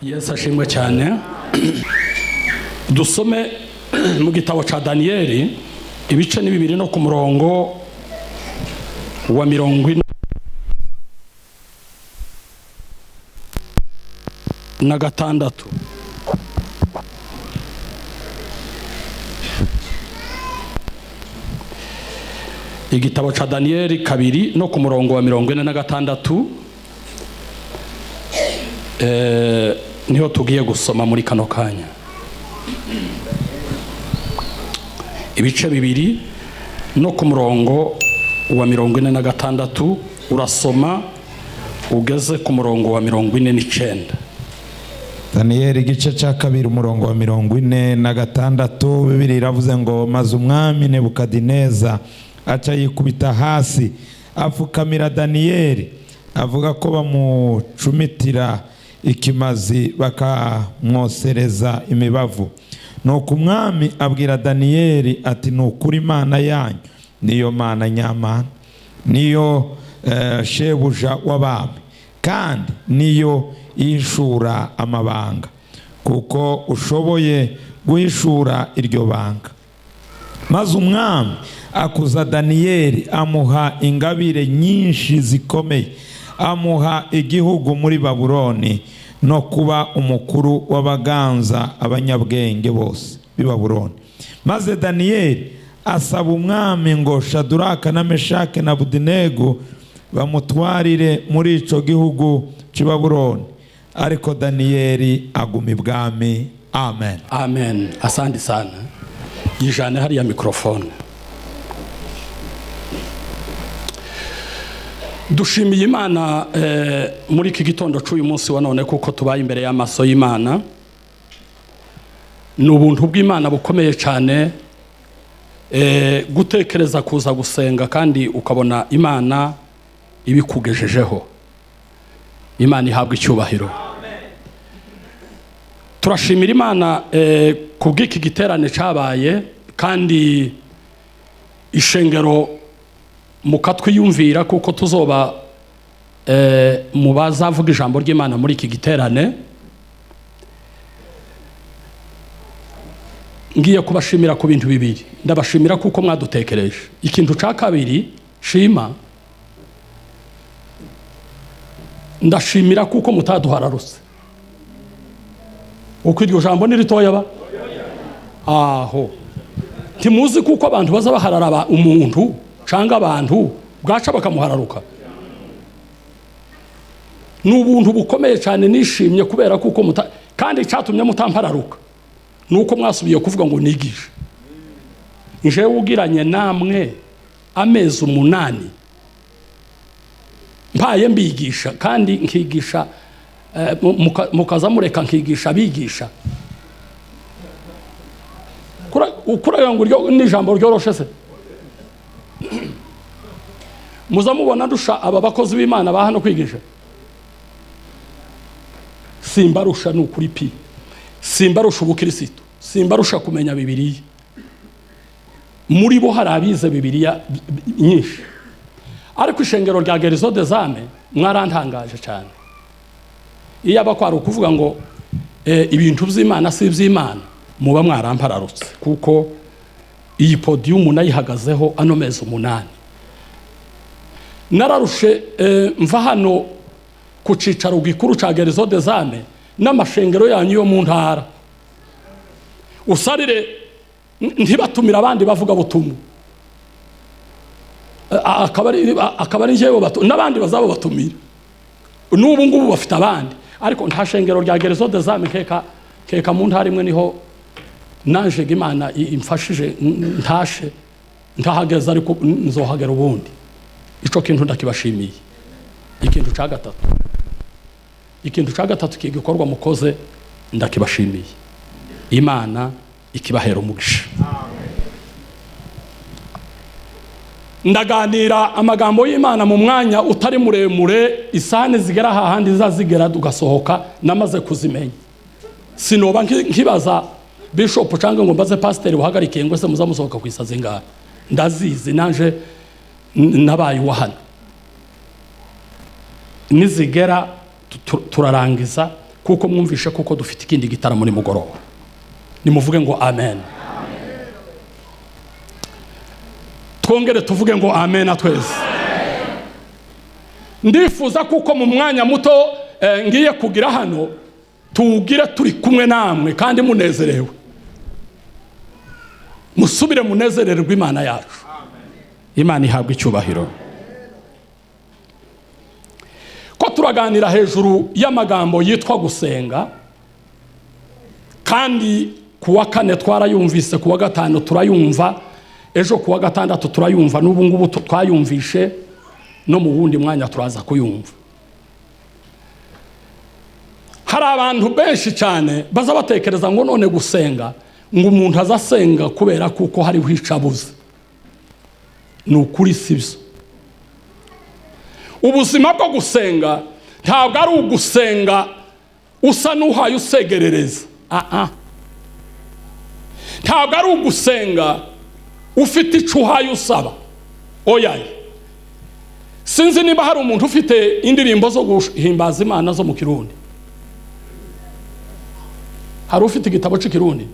Yesu ashimwe cyane. Dusome mu gitabo ca Daniyeli ibice ni 2 no ku murongo wa 46. Igitabo ca Daniyeli 2 no ku murongo wa 46 niho tugiye gusoma muri kano kanya. Ibice 2 no ku murongo wa 46 urasoma ugeze ku murongo wa 49. Daniyeli igice cya 2 umurongo wa 46. Bibiri iravuze ngo maze umwami Nebukadineza aca yikubita hasi apfukamira Daniyeli avuga ko bamucumitira ikimazi bakamwosereza imibavu. Nuko umwami abwira Daniyeli ati nukuri Imana yanyu niyo Mana nyamana, niyo shebuja w'abami, kandi niyo yishura amabanga, kuko ushoboye guhishura iryo banga. Maze umwami akuza Daniyeli amuha ingabire nyinshi zikomeye, amuha igihugu muri Babuloni no kuba umukuru w'abaganza abanyabwenge bose b'i Babuloni. Maze Daniyeli asaba umwami ngo Shaduraka na Meshake na Abudinego bamutwarire muri ico gihugu cy'i Babuloni, ariko Daniyeli aguma ibwami. Amen. Amen. Asante sana. Yijane hariya mikrofone. Dushimiye Imana muri iki gitondo cy'uyu munsi wa none kuko tubaye imbere y'amaso y'Imana. N'ubuntu bw'Imana bukomeye cyane gutekereza kuza gusenga kandi ukabona Imana ibikugejejeho. Imana ihabwa icyubahiro. Turashimira Imana kubw'iki giterane cyabaye, kandi ishengero mukatwiyumvira kuko tuzoba mu bazavuga ijambo ry'Imana muri iki giterane. Ngiye kubashimira ku bintu bibiri. Ndabashimira kuko mwadutekereje. Ikintu cya kabiri shima, ndashimira kuko mutaduhararutse. Uko iryo jambo ni ritoya ba? Aho. Timuzi kuko abantu baza bahararaba umuntu canga abantu bwaca bakamuhararuka. N'ubuntu bukomeye cyane nishimye kubera kuko kandi cyatumye mutampararuka nuko mwasubiye kuvuga ngo nigisha. Nje ugiranye namwe amezi 8 mpaye mbigisha, kandi nkigisha mukaza mureka nkigisha bigisha. Ukura ngo ni jambo ryoroshe se. Muza mubona ndusha aba bakozi b'Imana ba hano kwigisha. Simbarusha n'ukuri pi. Simbarusha ubukristo. Simbarusha kumenya Bibiliya. Muri bo hari abize Bibiliya nyinshi. Ariko ishengero rya Gerizo des Âmes mwarantangaje cyane. Iyo abakwara ukuvuga ngo ibintu by'Imana si by'Imana, muba mwarampararutse kuko iyi podium nayihagazeho ano mezi 8. Nararushe mva hano ku cicaro gikuru ca Gerizo des Âmes n'amashengero yanyu yo mu ntara. Usarire ntibatumira abandi bavuga butumu. Akabari njewe n'abandi bazabo batumira. N'ubu ngubu bafite abandi, ariko nta shengero rya Gerizo des Âmes keka mu ntara imwe niho nanje Imana imfashije ntashe ntahageza, ariko nzohagera ubundi. Ico kintu ndakibashimiye. Ikintu ca gatatu kigikorwa mukoze ndakibashimiye. Imana ikibahera umugisha. Ndaganira amagambo y'Imana mu mwanya utari muremure, isane zigera hahandi zazigera dugasohoka namaze kuzimenya. Sinoba nkibaza bishop cyangwa ngo mbaze pastor uhagarikiye ngo se muzamusohoka kwisaze ngaha. Ndazizi nanje nabaye wahana. Nizigera turarangiza kuko mwumvishe kuko dufite ikindi gitaramo nimugoroba. Nimuvuge ngo amen. Twongere tuvuge ngo amen atwese. Ndifuza kuko mu mwanya muto ngiye kugira hano tuwugire turi kumwe namwe kandi munezerewe. Musubire munezererwe Imana yacu. Imana ihabwe icyubahiro. Ko turaganira hejuru y'amagambo yitwa gusenga, kandi kuwa kane twarayumvise, kuwa gatanu turayumva, ejo kuwa gatandatu turayumva, n'ubu ngubu twayumvishe, no mu wundi mwanya turaza kuyumva. Hari abantu benshi cyane baza batekereza ngo none gusenga, ngo umuntu azasenga kubera kuko hariho icabuze. Ni ukuri sibyo. Ubuzima bwo gusenga ntabwo ari ugusenga usa n'uhaye usegerereza. Ntabwo ari ugusenga ufite icyo uhaye usaba. Oyaye. Sinzi niba hari umuntu ufite indirimbo zo guhimbaza Imana zo mu Kirundi. Hari ufite igitabo cy'ikirundi?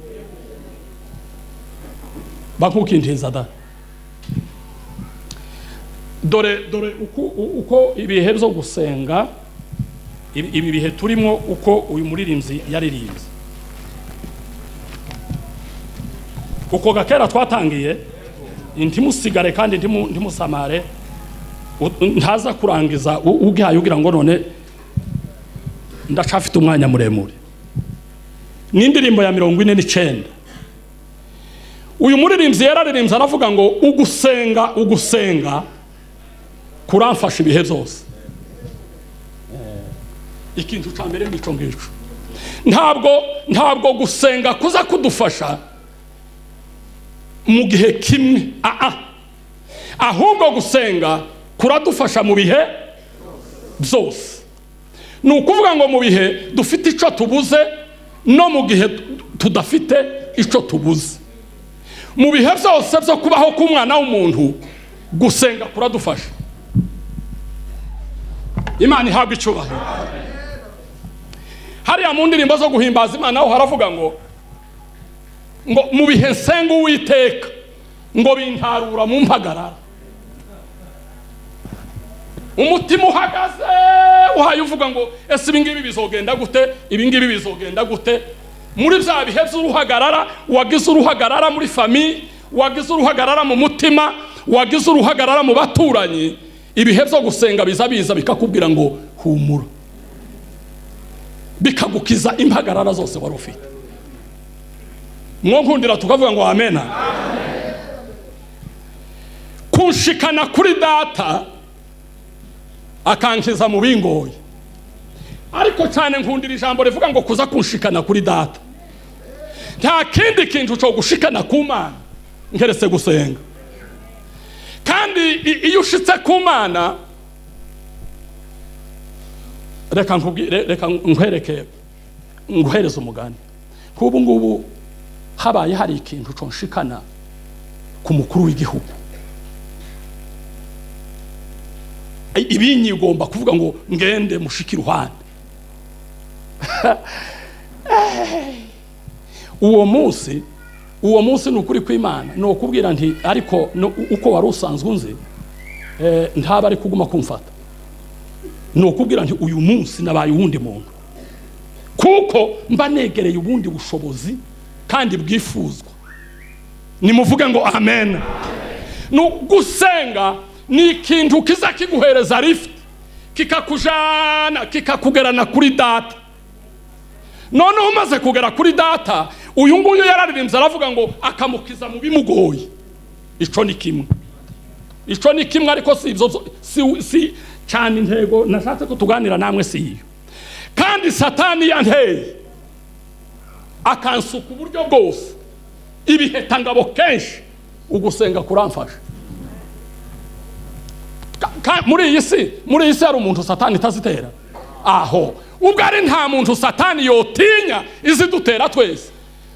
Bakukintiza da. Dore uko ibihe byo gusenga, ibi bihe turimo, uko uyu muririmbyi yaririmbye. Uko gakera twatangiye, ntimusigare kandi ntimusamare, ntaza kurangiza ugihaye ugira ngo none ndacafite umwanya muremure. N'indirimbo ya 49. Uyu muririmbyi yararirimbye aravuga ngo ugusenga kuramfasha ibihe byose. Ikintu cya mbere ngico ngico. Ntabwo gusenga kuza kudufasha mu gihe kimwe. Ahubwo gusenga kuradufasha mu bihe byose. Ni ukuvuga ngo mu bihe dufite icyo tubuze, no mu gihe tudafite icyo tubuze. Mu bihe byose byo kubaho k'umwana w'umuntu, gusenga kuradufasha. Imana ihabwe icyubahiro. Hariya mu ndirimbo zo guhimbaza Imana aho haravuga ngo mu bihe nsenga Uwiteka, ngo bintarura mu mpagarara. Umutima uhagaze uhaye uvuga ngo ese ibingibi bizogenda gute, ibingibi bizogenda gute. Muri bya bihe by'uruhagarara, wagize uruhagarara muri famille, wagize uruhagarara mu mutima, wagize uruhagarara mu baturanyi, ibihe byo gusenga biza bikakubwira ngo humura, bikagukiza impagarara zose wari ufite. Mwonkundira tukavuga ngo amena. Kunshikana kuri data akankiza mu bingoye. Ariko cyane nkundira ijambo rivuga ngo kuza kunshikana kuri data. Nta kindi kintu cyo gushikana ku Mana ngeretse gusenga. Kandi iyo ushitse ku Mana, reka nguhereze umugani. Kubu ngubu habaye hari ikintu cyo nshikana ku mukuru w'igihugu. Ibinyi ugomba kuvuga ngo ngende mushiki ruhande. Uwo munsi nukuri kw'Imana no kubwira nti ariko uko wari usanzwe unzi ntaba ari kuguma kumfata. No kubwira nti uyu munsi nabaye uwundi muntu, kuko mba negereye ubundi bushobozi kandi bwifuzwa. Nimuvuge ngo amen. No gusenga ni ikintu kiza kiguhereza lift, kikakujana kikakugerana kuri data. None umaze kugera kuri data, uyu nguyu yararirimbye aravuga ngo akamukiza mu bimugoye. Ico ni kimwe ariko si cyane intego nashatse ko tuganira namwe si iyo. Kandi Satani yanteye akansuka uburyo bwose, ibiheta ngabo kenshi, ugusenga kuramfasha. Muri iyi si hari umuntu Satani itazitera. Aho ubwo ari nta muntu Satani yotinya izidutera twese.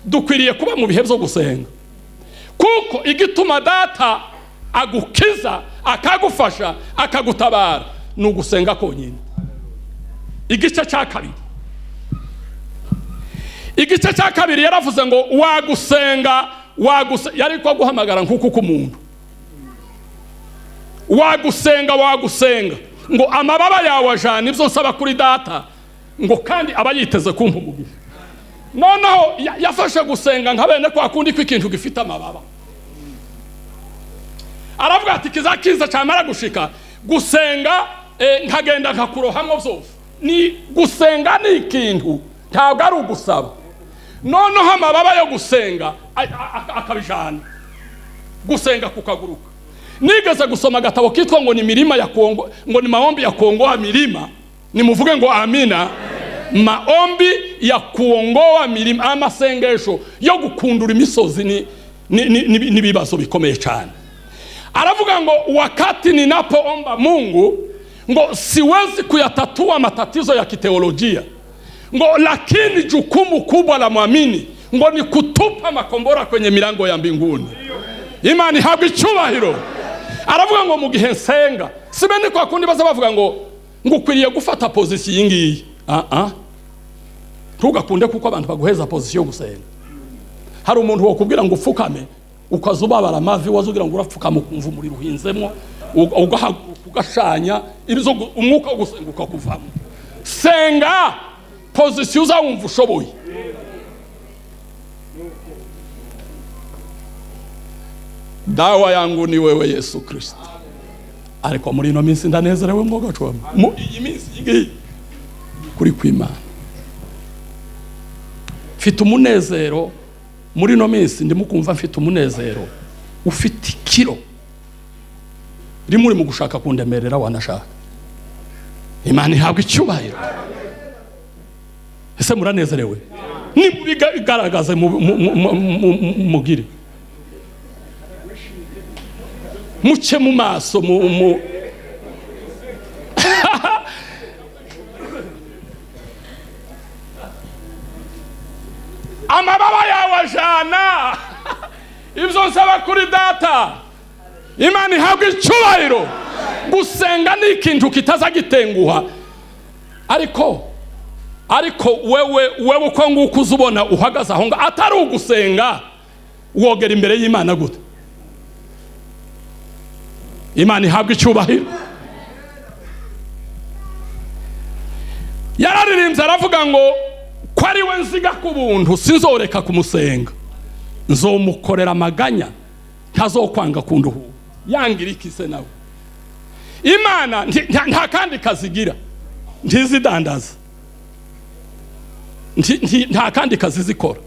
Dukwiriye kuba mu bihe byo gusenga, kuko igituma data agukiza akagufasha akagutabara ni ugusenga konyine. Igice cya kabiri igice cya kabiri yaravuze ngo wagusenga yari ko guhamagara nkuko kumuntu wagusenga ngo amababa yawe ajana ibyo nsaba kuri data ngo kandi aba yiteze kumpa umugisha. Noneho yafashe gusenga nka bene kwa kundi kw'ikintu gifite amababa. Aravuga ati kiza cyamara gushika gusenga nkagenda nkakurohamwe byose. Ni gusenga ni ikintu ntabwo ari ugusaba. Noneho amababa yo gusenga akabijana gusenga kukaguruka. Nigeze gusoma gatabo kitwa ngo ni mirima ya Kongo, ngo ni maombi ya kuongoa milima. Nimuvuge ngo amina. Maombi ya kuongoa milima, amasengesho yo gukundura imisozi ni bibazo bikomeye cyane. Aravuga ngo wakati ninapoomba Mungu ngo siwezi kuyatatua matatizo ya kiteolojia. Ngo lakini jukumu kubwa la muamini ngo ni kutupa makombora kwenye milango ya mbinguni. Imani habwa icyubahiro. Aravuga ngo mu gihe nsenga sibene kwa kundi baza bavuga ngo ukwiriye gufata position yingiyi. Tugakunde kuko abantu baguheza position gusenga. Hari umuntu wo kubwira ngo ufukame ukazubabara amavi wazugira ngo urapfukama ukumva muri ruhinzemo ugashanya ibizo umwuka wo gusenga ukakuvamo. Senga position uzawumva ushoboye. Dawa yangu ni wewe Yesu Kristo. Ariko muri ino minsi ndanezerewe mwogacho mu iyi minsi ngiyi kuri kw'Imana. Mfite umunezero muri ino minsi ndimo kumva mfite umunezero ufite ikiro rimuri mu gushaka kundemerera wanashaka. Imana ihabwa icyubahiro. Ese muranezerewe? Ni bigaragaze mugire muce mu maso amababa yawe ajana ibyo nsaba kuri data. Imana ihabwa icyubahiro. Gusenga ni ikintu kitazagitenguha. Ariko wewe uko nguko uzubona uhagaze aho ngo atari ugusenga wogera imbere y'Imana gute? Imana ihabwa icyubahiro. Yararirimbye aravuga ngo ko ari we nziga ku buntu sinzoreka kumusenga. Nzomukorera amaganya ntazokwanga kunduhu yangira ikise nawe. Imana nta kandi kazigira ntizidandaza nta kandi kazi zikora.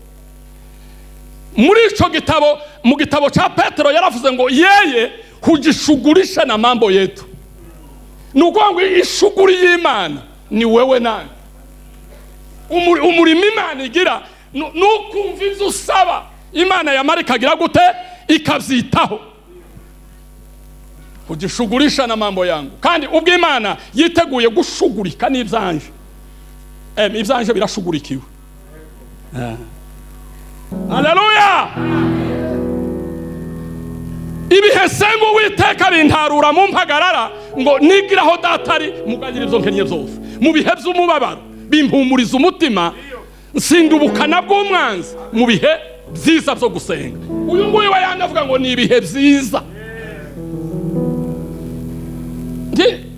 Muri ico gitabo mu gitabo cha Petro yaravuze ngo yeye hujishugulisha na mambo yetu. Nuko ngo ishuguri y'Imana ni wewe nani. Umurimo Imana igira nukumva ivyo usaba Imana yamara ikagira gute ikavyitaho. Hujishugulisha na mambo yangu. Kandi ubwo Imana yiteguye gushugurika n'ivyanje. Ivyanje birashugurikiwe. Haleluya. Ibihe sengo witeka bintarura mu mpagarara ngo nigiraho datari muganira ivyo nkenye byose. Mu bihe by'umubabaro bimpumuriza umutima nsindubukana bw'umwanzi mu bihe byiza byo gusenga. Uyu nguyu we yandavuga ngo ni ibihe byiza.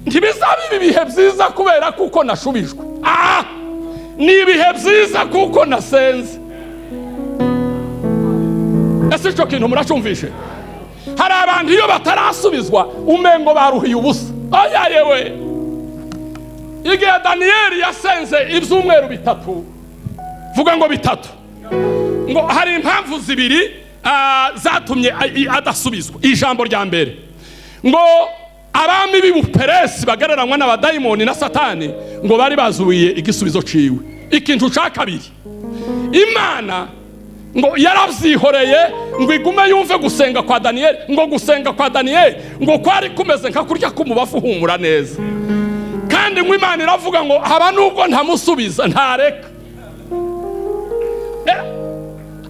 Ntibizaba ibihe byiza kubera kuko nashubijwe. Ni ibihe byiza kuko nasenze. Ese cyo kintu muracumvishe? Hari abantu iyo batarasubizwa umengo baruhiye ubusa. Oya yewe. Igihe Daniel yasenze ibyumweru bitatu. Vuga ngo bitatu. Ngo hari impamvu zibiri zatumye adasubizwa. Ijambo rya mbere ngo abami b'Ubuperesi bagereranywa n'abadayimoni na Satani ngo bari bazuye igisubizo ciwe. Ikintu ca kabiri Imana ngo yaravyihoreye ngo igume yumve gusenga kwa Daniel. Ngo gusenga kwa Daniel ngo kwari kumeze nka kurya kumubafu humura neza. Kandi ngo Imana iravuga ngo haba nubwo ntamusubiza ntareka.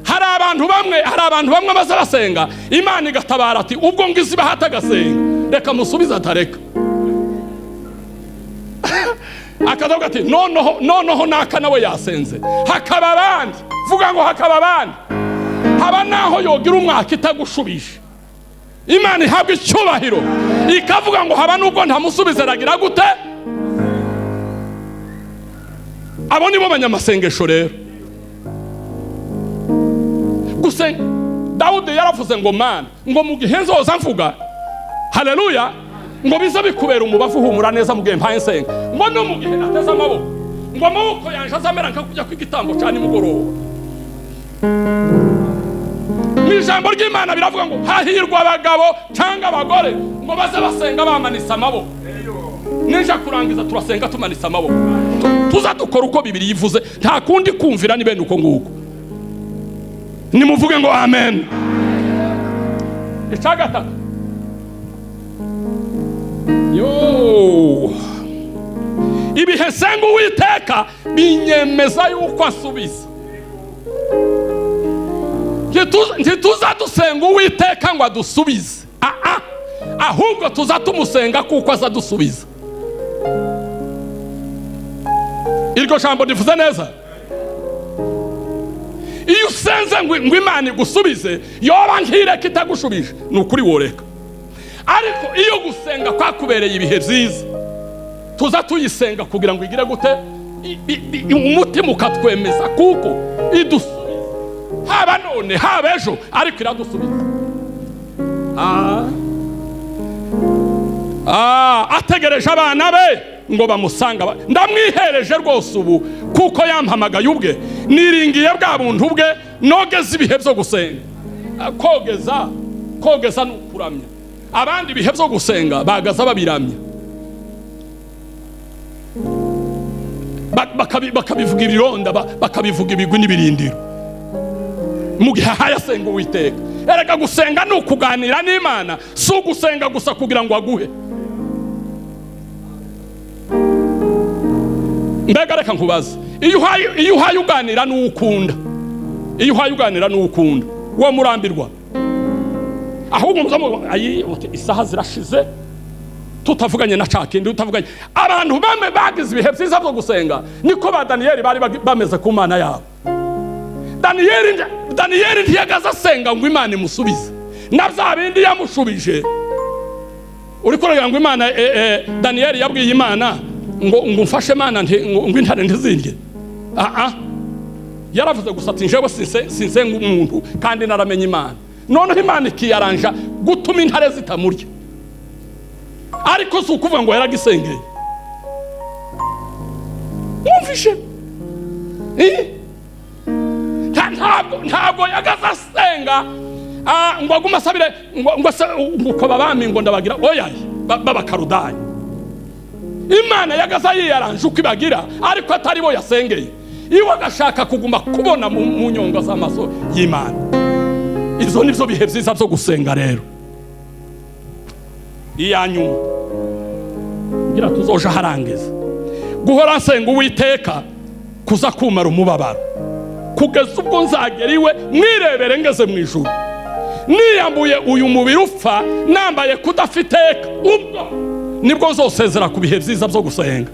Hari abantu bamwe baza basenga Imana igatabara ati ubwo ngizi bahata gasenga reka musubiza atareka. akavuga ati noneho naka nawe yasenze, hakaba abandi, vuga ngo hakaba abandi, haba naho yogira umwaka itagushubije, Imana ihabwa icyubahiro, ikavuga ngo haba nubwo ntamusubize aragira gute. Abo nibo banyamasengesho rero. Gusenga, Dawudi yaravuze ngo Mana, ngo mu gihe nzoza mvuga, haleluya, ngo biza bikubera umubavu humura neza mu gihe mpaye nsenga, ngo no mu gihe nateza amaboko, ngo amaboko yanje azamera nka kujya kw'igitambo cyane mugoroba. Ijambo ry'Imana biravuga ngo hahirwa abagabo cyangwa abagore ngo baze basenga bamanitse amaboko. Ninja kurangiza turasenga tumanitse amaboko, tuza dukora uko Bibiliya ivuze, nta kundi kumvira ni bene uko nguko. Nimuvuge ngo amen. Icyagatatu, ibihe senga Uwiteka binyemeza yuko asubiza. Ntituza dusenga Uwiteka ngo adusubize, ahubwo tuza tumusenga kuko aza dusubiza. Iryo jambo rivuze neza. Iyo usenze ngo Imana igusubize, yoba nkireka itagushubije, ni ukuri woreka. Ariko iyo gusenga kwakubereye ibihe byiza, tuza tuyisenga kugira ngo igire gute, umutima ukatwemeza kuko idusubiza, haba none haba ejo, ariko iradusubiza. Ategereje abana be ngo bamusanga, ndamwihereje rwose ubu kuko yampamagaye ubwe, niringiye bwa buntu bwe, nogeza ibihe byo gusenga. Kogeza ni ukuramya. Abandi ibihe byo gusenga bagaza babiramya, bakabivuga ibironda, bakabivuga ibigwi n'ibirindiro, mu gihe hayasenga Uwiteka. Erega gusenga ni ukuganira n'Imana, si ugusenga gusa kugira ngo aguhe. Mbega reka nkubaze, iyo uhaye uganira n'ukunda, iyo uhaye uganira n'ukunda, uwo murambirwa, ahubwo muzamu isaha zirashize tutavuganye na cakindi, tutavuganye. Abantu bamwe bagize ibihe byiza byo gusenga, niko ba Daniyeli bari bameze ku Mana yabo. Daniyeli ntiyagaza asenga ngo Imana imusubize, na bya bindi yamushubije. Uri kurega ngo Imana, Daniyeli yabwiye Imana ngo mfashe Mana ngo intare ntizindye. Yaravuze gusa ati njewe sinsenga umuntu kandi naramenye Imana. Noneho Imana ikiyaranja gutuma intare zitamurya, ariko si ukuvuga ngo yaragisengeye. Mwumvishe? Ntabwo yagaza asenga ngo aguma asabire ngo ko babami ngo ndabagira oya babakarudayi. Imana yagaza yiyaranje uko ibagira, ariko atari bo yasengeye. Iwe agashaka kuguma kubona mu nyonga z'amaso y'Imana. Izo nivyo bihe byiza byo gusenga rero. Iyanyuma ngira tuzoja harangiza guhora nsenga Uwiteka kuza kumara umubabaro, kugeza ubwo nzagera iwe mwirebere ngeze mu ijuru, niyambuye uyu mubiri upfa, nambaye kudafiteka, ubwo nibwo nzosezera ku bihe byiza byo gusenga.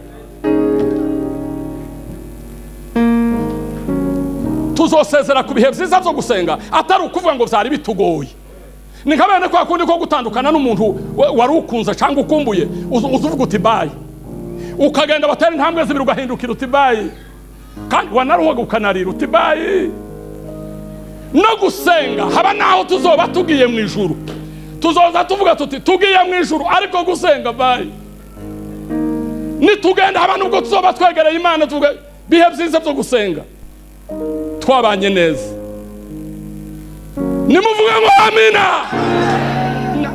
Tuzosezera ku bihe byiza byo gusenga, atari ukuvuga ngo byari bitugoye. Ni nkabene kwa kundi ko gutandukana n'umuntu wari ukunze cyangwa ukumbuye, uzuvuga uti bye, ukagenda batera intambwe zibiri ugahindukira uti bye, kandi wanaruhaga ukanarira uti bye. No gusenga haba naho tuzoba tugiye mu ijuru, tuzoza tuvuga tuti tugiye mu ijuru, ariko gusenga bye. Nitugenda haba nubwo tuzoba twegereye Imana, tuvuga bihe byiza byo gusenga, twabanye neza. Nimuvuge ngo amina.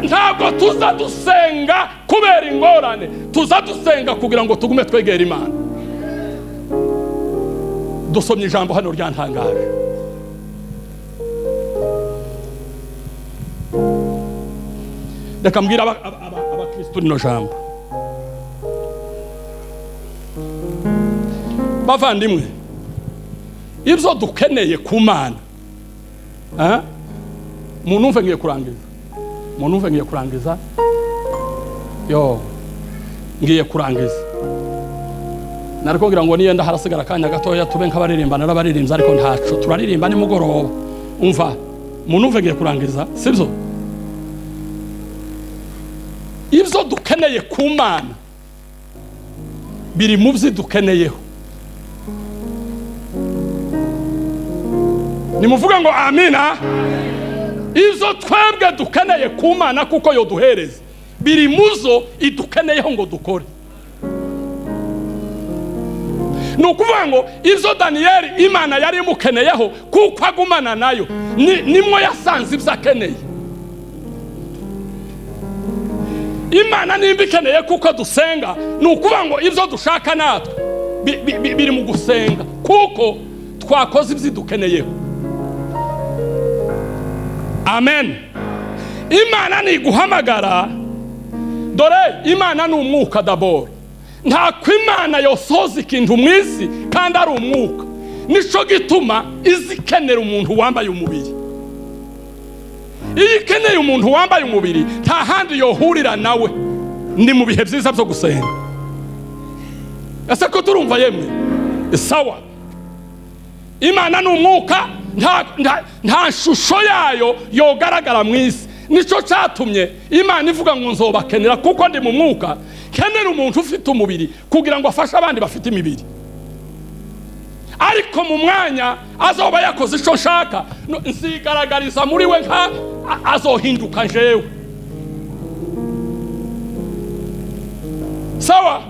Ntabwo tuza dusenga kubera ingorane, tuza dusenga kugira ngo tugume twegera Imana. Dusomye ijambo hano ryantangaje. Reka mbwira abakristo rino jambo. Bavandimwe, ibyo dukeneye ku Mana, umuntu ngiye kurangiza, ngiye kurangiza. nariko ngira ngo niyenda harasigara kanya gatoya tube nk'abaririmba narabaririmba ariko ntaco turaririmba ni mugoroba umva munuvegeye kurangiza sibyo ivyo dukeneye ku Mana biri mu byo dukeneyeho nimuvuga ngo amina ivyo twebwe dukeneye ku Mana kuko yo duhereza biri muzo idukeneyeho ngo dukore nukuvuga ngo ivyo Daniyeli Imana yari imukeneyeho kuko agumana nayo nimwe yasanze ivyo akeneye. Imana nimba ikeneye kuko dusenga nukuvuga ngo ivyo dushaka natwe biri mu gusenga kuko twakoze ivyo dukeneyeho. Amen. Imana ni guhamagara dore Imana ni umwuka d'abord nta kwimana yosoza ikintu mwisi kandi ari umwuka nico gituma izikenera umuntu wambaye umubiri. Iyo ikeneye umuntu wambaye umubiri nta handi yohurira nawe ni mu bihe byiza byo gusenga. Ese ko turumva yemwe sawa Imana ni umwuka nta shusho yayo yogaragara mwisi nico cyatumye Imana ivuga ngo nzobakenera kuko ndi mu mwuka kenera umuntu ufite umubiri kugira ngo afashe abandi bafite imibiri ariko mu mwanya azoba yakoze ico nshaka nzigaragariza muri we nka azohinduka jewe. Sawa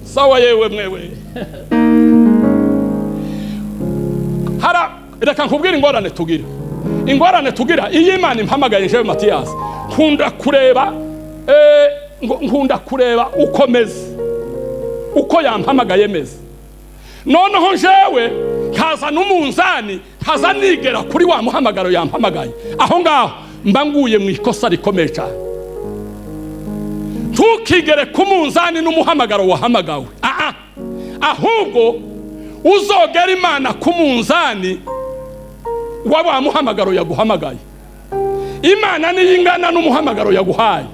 sawa yewe mwewe reka nkubwira ingorane tugira iyo Imana impamagaye jewe Mathias nkunda kureba ukomeze uko yampamagaye meze noneho jewe kaza n'umunzani kaza nigera kuri wa muhamagaro yampamagaye aho ngaho mba nguye mu ikosa rikomeye cyane. Ntukigere ku munzani n'umuhamagaro wahamagawe ahubwo uzogera Imana ku munzani wa muhamagaro yaguhamagaye. Imana niyo ingana n'umuhamagaro yaguhaye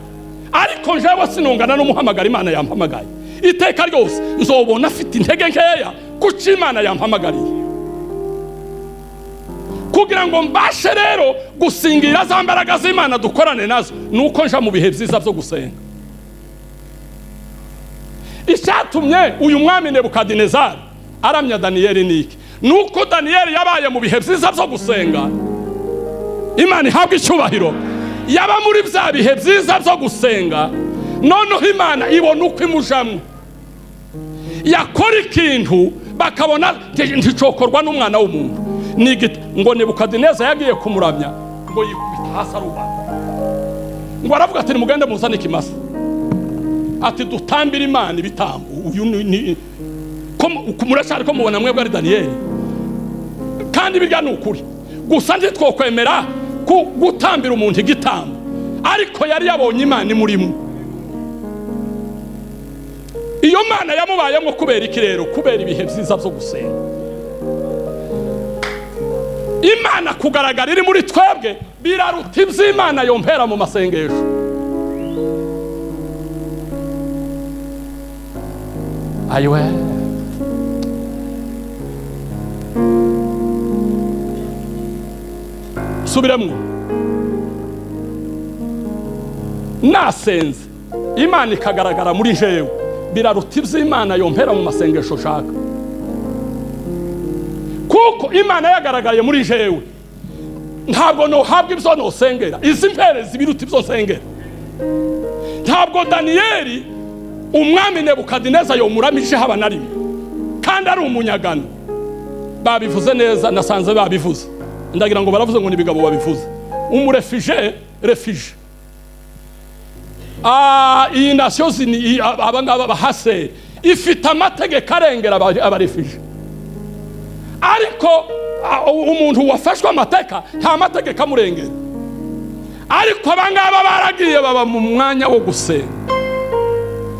ariko njewe sinungana n'umuhamagaro Imana yampamagaye. Iteka ryose nzobona afite intege nkeya kuko Imana yampamagariye kugira ngo mbashe rero gusingira za mbaraga z'Imana dukorane nazo nuko nja mu bihe byiza byo gusenga. Icyatumye uyu mwami Nebukadinezari aramya Daniyeli niki nuko Daniyeli yabaye mu bihe byiza byo gusenga. Imana ihabwa icyubahiro yaba muri bya bihe byiza byo gusenga noneho Imana ibona uko imujamwe yakora ikintu bakabona nticokorwa n'umwana w'umuntu ngo Nebukadineza yagiye kumuramya ngo yikubita hasi arubana ngo aravuga ati nimugende muzane ikimasa ati dutambira Imana ibitambo uyu ni kumurashari ko mubona mwebwe ari Daniyeli kandi birya ni ukuri gusa ntitwokwemera gutambira umuntu igitambo ariko yari yabonye Imana imurimo. Iyo Mana yamubayemo kubera iki rero kubera ibihe byiza byo gusenga. Imana kugaragara iri muri twebwe biraruta iby'Imana yompera mu masengesho. Ayiwe subiramo nasenze Imana ikagaragara muri jewe biraruta iby'Imana yompera mu masengesho shaka kuko Imana yagaragaye muri jewe ntabwo nohabwa ibyo nosengera izi mperezi biruta ibyo nsengera. Ntabwo Daniyeli umwami Nebukadineza yomuramije haba na rimwe kandi ari umunyagano. Babivuze neza nasanze babivuze ndagira ngo baravuze ngo nibigabo babivuze umurefije iyi nation zini abangaba bahase ifite amategeko arengera abarefije ariko umuntu wafashwe amateka nta mategeko amurengera ariko abangaba baragiye baba mu mwanya wo gusenga.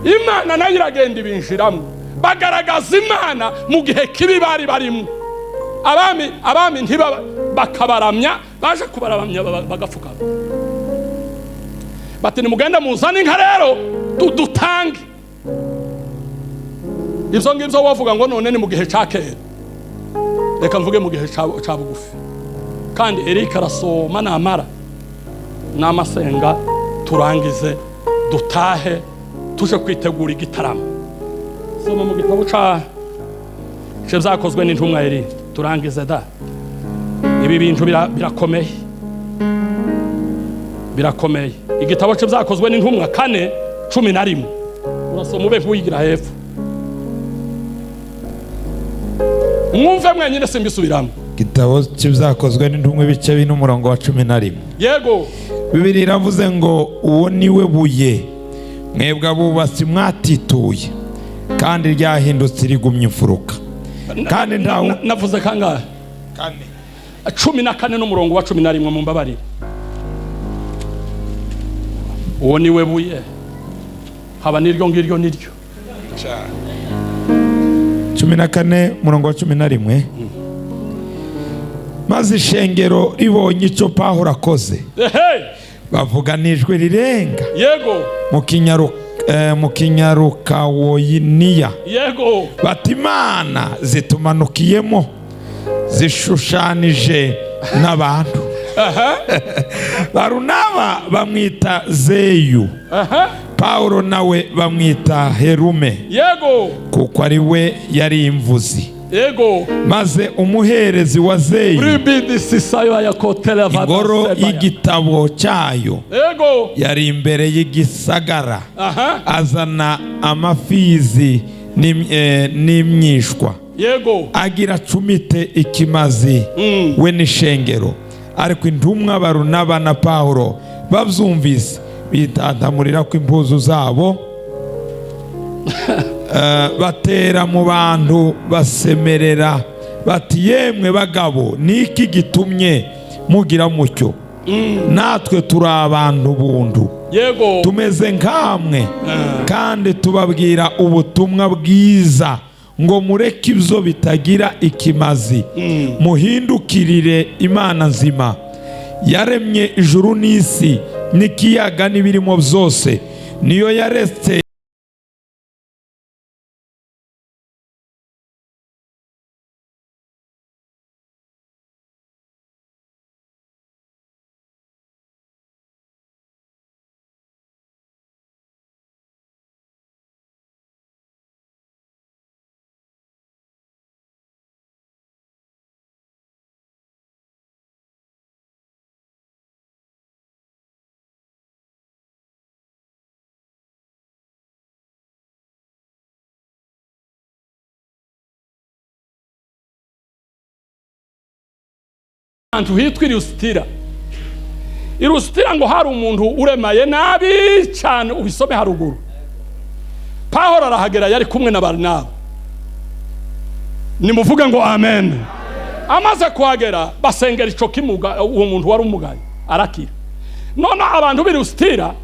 Imana nayo iragenda ibinjiramo bagaragaza Imana mu gihe kibi bari barimo. Abami ntiba bakabaramya baje kubaramya bagapfukama bati nimugende muzane inka rero dutange ibyo ngibyo wavuga ngo none ni mu gihe cya kera, reka mvuge mu gihe cya bugufi. Kandi Eric arasoma namara n'amasenga turangize dutahe tuje kwitegura igitaramo. Soma mu gitabo cyo byakozwe n'intumwa Eric turangize da. Ibi bintu birakomeye, birakomeye. Igitabo cyo byakozwe n'intumwa 4:11 urasoma ube nkuyigira hepfo. Mwumve mwenyine simbisubiramo. Igitabo cy'ibyakozwe n'intumwa ibice 4:11. Yego. Bibiri iravuze ngo uwo niwe buye mwebwe abubatsi mwatituye kandi ryahindutse rigumye imfuruka. Kandi navuze kangahe? 14:11 mu mbabarire. Uwo niwe buye haba niryo ngiryo niryo. 14:11. Maze ishengero ribonye icyo Pawulo akoze bavuganijwe rirenga. Yego. mu kinyarukawoyiniya. Yego. Bati Imana zitumanukiyemo zishushanije n'abantu. Barunaba bamwita Zeyu, Pawulo nawe bamwita Herume. Yego. Kuko ari we yari imvuzi. Yego. Maze umuherezi wa Zeyu ingoro y'igitabo cyayo yari imbere y'igisagara. Azana amafizi n'imyishwa. Yego. Agira cumite ikimazi we n'ishengero. Ariko intumwa Barunaba na Pawulo babyumvise bitantamurira ko impuzu zabo batera mu bantu basemerera bati yemwe bagabo niki gitumye mugira mucyo? Natwe turi abantu bundu. Yego. Tumeze nkamwe kandi tubabwira ubutumwa bwiza ngo mureke ibyo bitagira ikimazi muhindukirire Imana nzima yaremye ijuru n'isi n'ikiyaga n'ibirimo byose, niyo yaretse antu hitwa Lusitira. Lusitira ngo hari umuntu uremaye nabi cyane, ubisome haruguru. Pawulo arahagera yari kumwe na Barnaba. Nimuvuge ngo amen. Amaze kuhagera basengera ico kimuga, uwo muntu wari umugaye arakira. None abantu b'i Lusitira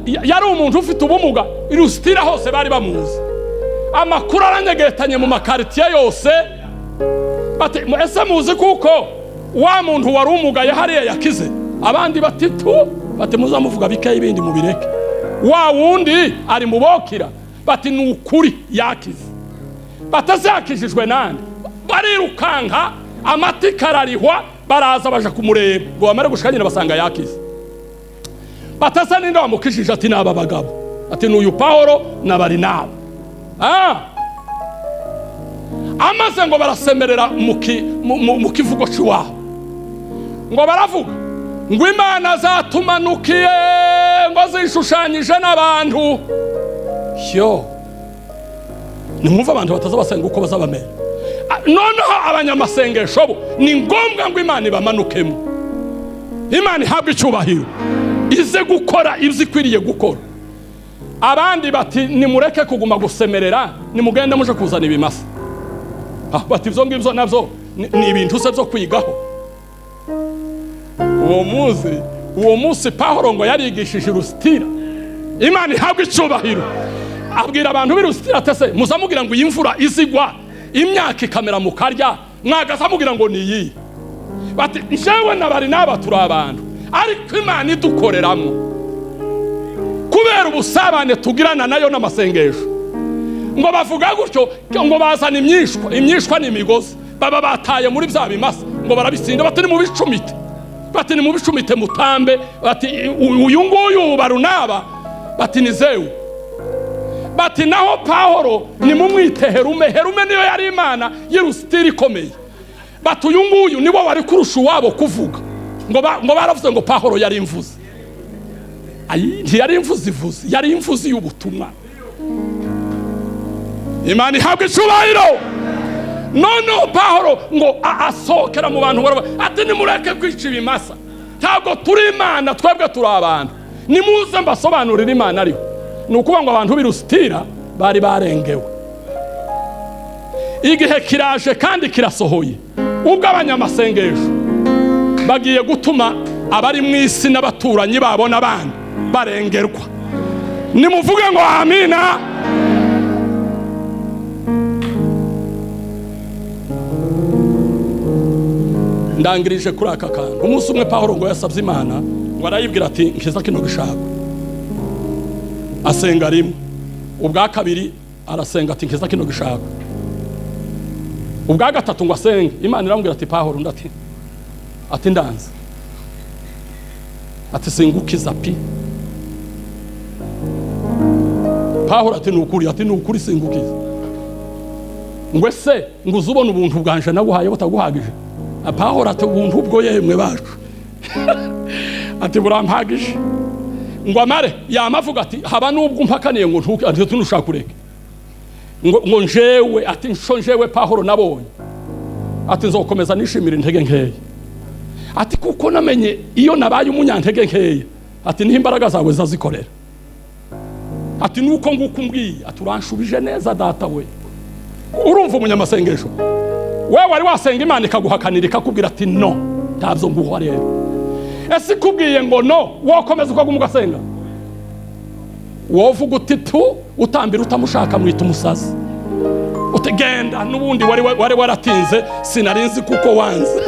yari umuntu ufite ubumuga. Lusitira hose bari bamuzi. Amakuru aranyegetanye mu makaritiye yose. Bati ese muzi kuko wa muntu wari umugaye hariya yakize? Abandi batitu bati muzamuvuga bikaye ibindi mubireke. Wa wundi ari mubokira bati nukuri yakize. Batase yakishijwe nande? Barirukanka amatikararihwa baraza baje kumureba ngo bamare gushikanyira basanga yakize. Batase ninde wamukishije? Ati naba bagabo. Ati nuyu Pawulo na Barnaba. Amaze ngo barasemerera mu kivugo cy'iwabo ngo baravuga ngo Imana zatumanukiye ngo zishushanyije n'abantu. Yo nimwumva abantu bataza basenga uko bazabamera. Noneho abanyamasengesho bo ni ngombwa ngo Imana ibamanukemo. Imana ihabwe icyubahiro ize gukora ibyo ikwiriye gukora. Abandi bati nimureke kuguma gusemerera, nimugende muje kuzana ibimasa. Bati ibyo ngibyo nabyo ni ibintu se byo kwigaho. Uwo munsi Pawulo ngo yarigishije Lusitira. Imana ihabwe icyubahiro. Abwira abantu b'i Lusitira atese muzamubwira ngo iyi mvura izigwa imyaka ikamera mu karya, mwagazamubwira ngo ni iyi. Bati njyewe na Barnaba turi abantu, ariko Imana idukoreramo kubera ubusabane tugirana nayo n'amasengesho. ngo bavuga gutyo ngo bazana imyishwa n'imigozi baba bataye muri bya bimasa ngo barabisinda bati ni mu bicumite, bati ni mu bicumite mutambe, bati uyu nguyu Barunaba, bati ni Zewu, bati naho Pawulo ni mumwite Herume. Herume niyo yari imana y'Urusitiri ikomeye, bati uyu nguyu nibo wari kurusha uwabo kuvuga, ngo baravuze ngo Pawulo yari imvuzi. Ntiyari imvuzi ivuze, yari imvuzi y'ubutumwa. Imana ihabwa icubahiro. Noneho Pawulo ngo asohokera mu bantu ati nimureke kwica ibimasa, ntabwo turi imana, twebwe turi abantu, nimuze mbasobanurire imana ariho. Ni ukuvuga ngo abantu b'Urusitira bari barengewe. Igihe kiraje kandi kirasohoye, ubwo abanyamasengesho bagiye gutuma abari mu isi n'abaturanyi babo n'abandi barengerwa. Nimuvuge ngo amina. Ndangirije kuri aka kantu. Umunsi umwe Pawulo ngo yasabye Imana ngo arayibwira ati nkiza kino gishaka, asenga rimwe. Ubwa kabiri arasenga ati nkiza kino gishaka. Ubwa gatatu ngo asenge, Imana iramubwira ati Pawulo ati ndanze, ati singukiza pi. Pawulo ati nukuri singukiza. Ngo ese ngo uzubona ubuntu bwanje naguhaye butaguhagije? Pawulo ati ubuntu bwo yemwe bacu ati burampagije. Ngo amare yamavuga ati haba nubwo umpakaniye ngo ntuke, ati tunushaka kureka ngo njewe, ati njewe Pawulo nabonye, ati nzokomeza nishimira intege nkeya, ati kuko namenye iyo nabaye umunyantege nkeya, ati niho imbaraga zawe zazikorera, ati nuko nguko umbwiye, ati uranshubije neza data we. Urumva umunyamasengesho wewe wari wasenga Imana ikaguhakanira ikakubwira ati no, ntabyo nguha rero. Ese ikubwiye ngo no, wokomeza ukaguma ugasenga? Wovuga uti tu, utambira utamushaka mwita umusazi, utegenda n'ubundi wari waratinze, sinarinzi kuko wanze.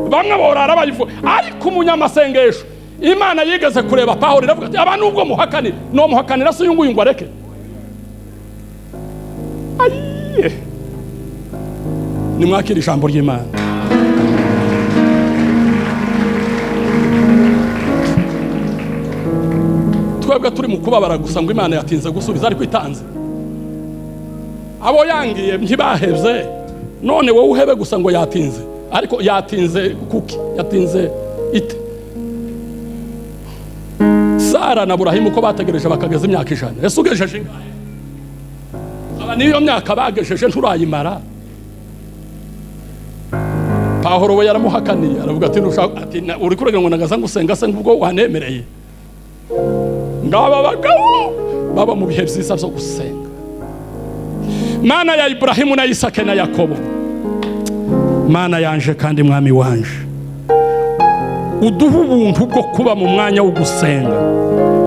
Bamwe borara bayivuga. Ariko umunyamasengesho Imana yigeze kureba Pawulo iravuga ati abantu ubwo muhakanira, no muhakanira se uyu nguyu ngo areke. Nimwakira ijambo ry'Imana. Twebwe turi mu kubabara gusa ngo Imana yatinze gusubiza, ariko itanze. Abo yangiye ntibahevye, none wowe uhebe gusa ngo yatinze. Ariko yatinze kuki? Yatinze ite? Sara na Burahimu ko bategereje bakageza imyaka 100. Ese ugejeje ingahe? Aba niyo myaka bagejeje nturayimara. Pawulo we yaramuhakaniye, aravuga ati uri kurega ngo nagaza ngusenga se ngubwo wanemereye. Ngaba bagabo baba mu bihe byiza byo gusenga. Mana ya Ibrahimu na Isaka na Yakobo, Mana yanje kandi mwami wanje, uduha ubuntu bwo kuba mu mwanya wo gusenga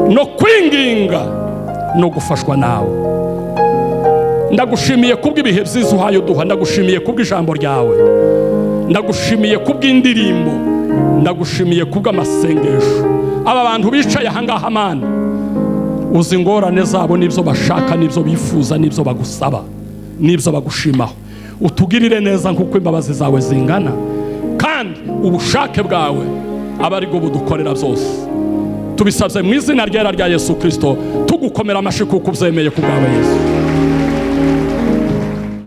no kwinginga no gufashwa nawe. Ndagushimiye kubw'ibihe byiza uhaye uduha, ndagushimiye kubw'ijambo ryawe, ndagushimiye kubw'indirimbo, ndagushimiye kubw'amasengesho. Aba bantu bicaye ahangaha Mana, uzi ingorane zabo n'ibyo bashaka n'ibyo bifuza n'ibyo bagusaba n'ibyo bagushimaho. Utugirire neza nk'uko imbabazi zawe zingana, kandi ubushake bwawe aba ari bwo budukorera byose. Tubisabye mu izina ryera rya Yesu Kristo, tugukomera amashyi kuko ubyemeye ku bwawe Yesu.